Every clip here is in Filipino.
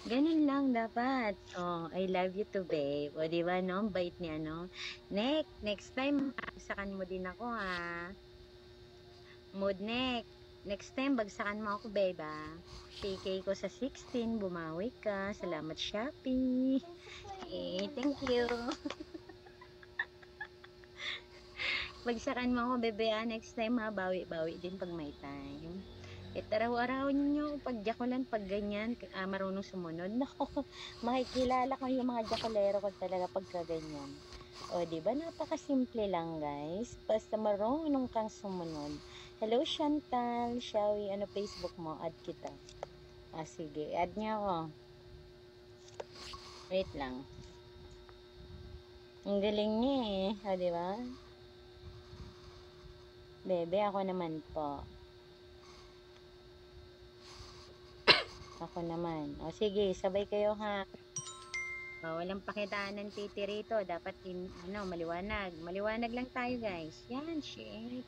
Ganun lang dapat. Oh, I love you too, babe. O, di ba, no? Ang bait niya, no? Next time, bagsakan mo din ako, ha? Mood next time, bagsakan mo ako, babe, ha? PK ko sa 16, bumawi ka. Salamat, Shopee. Okay, thank you. Bagsakan mo ako, bebe, ha? Next time, ha? Bawi-bawi din pag may time. Kahit araw-araw ninyo, pag jakulan, pag ganyan, marunong sumunod. Nako, makikilala ko yung mga jakulero ko talaga pagka ganyan. O, di ba? Napakasimple lang, guys. Basta marunong kang sumunod. Hello, Chantal. Shawi, ano Facebook mo? Add kita. Ah, sige. Add niyo ako. Wait lang. Ang galing niya eh. O, di ba? Bebe, ako naman po. Ako naman. O, sige. Sabay kayo, ha? Oh, walang pakitaan ng titi rito. Dapat maliwanag. Maliwanag lang tayo, guys. Yan, shit.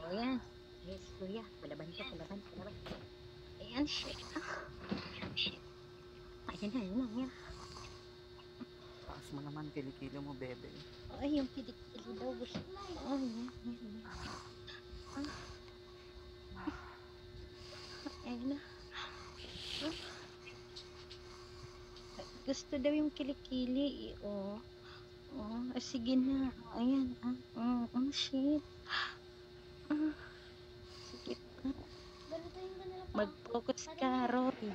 Oh, yan. Yes, kuya. Palaban ka, palaban, palaban. Ayan, shit. Ayan na, ayan na, ayan. Taas mo naman, kilikili mo, bebe. Ay, yung kilikili daw. Gusto. Oh, yan, yan, yan. Ayan na. Gusto daw yung kilikili. Oh. Oh, sige na. Ayan. Shit. Sige pa. Mag-focus ka, Roy.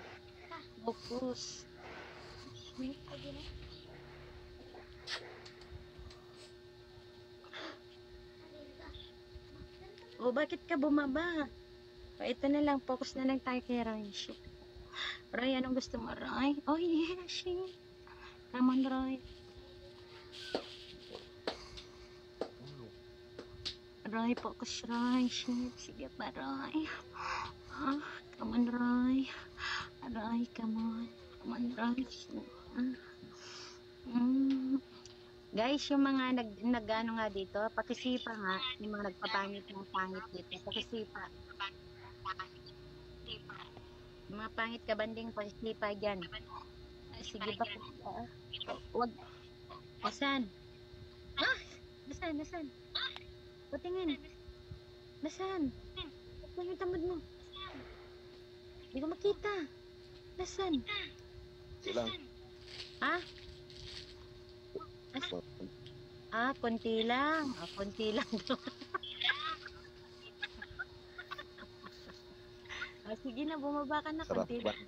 Focus. Shit. O, bakit ka bumaba? O, ito na lang. Focus na lang tayo kay Roy. Shit. Roy, anong gusto mo, Roy? Oh, yeah, shit. Come on, Roy. Roy, focus, Roy. Shit. Sige pa, Roy. Come on, Roy. Roy, come on. Come on, Roy. Guys, yung mga nag-ano nga dito, pakisipa nga, yung mga nagpapangit ng pangit dito, pakisipa. Yung mga pangit ka banding, pakisipa dyan. Sige ba? Wag. Asan? Nasaan? Patingin. Nasaan? Nasaan yung tamad mo? Hindi ko makita. Nasaan? Ilang? Ha? Konti lang. Konti lang. Sige na, bumaba ka na. Sarap Konti ba? lang.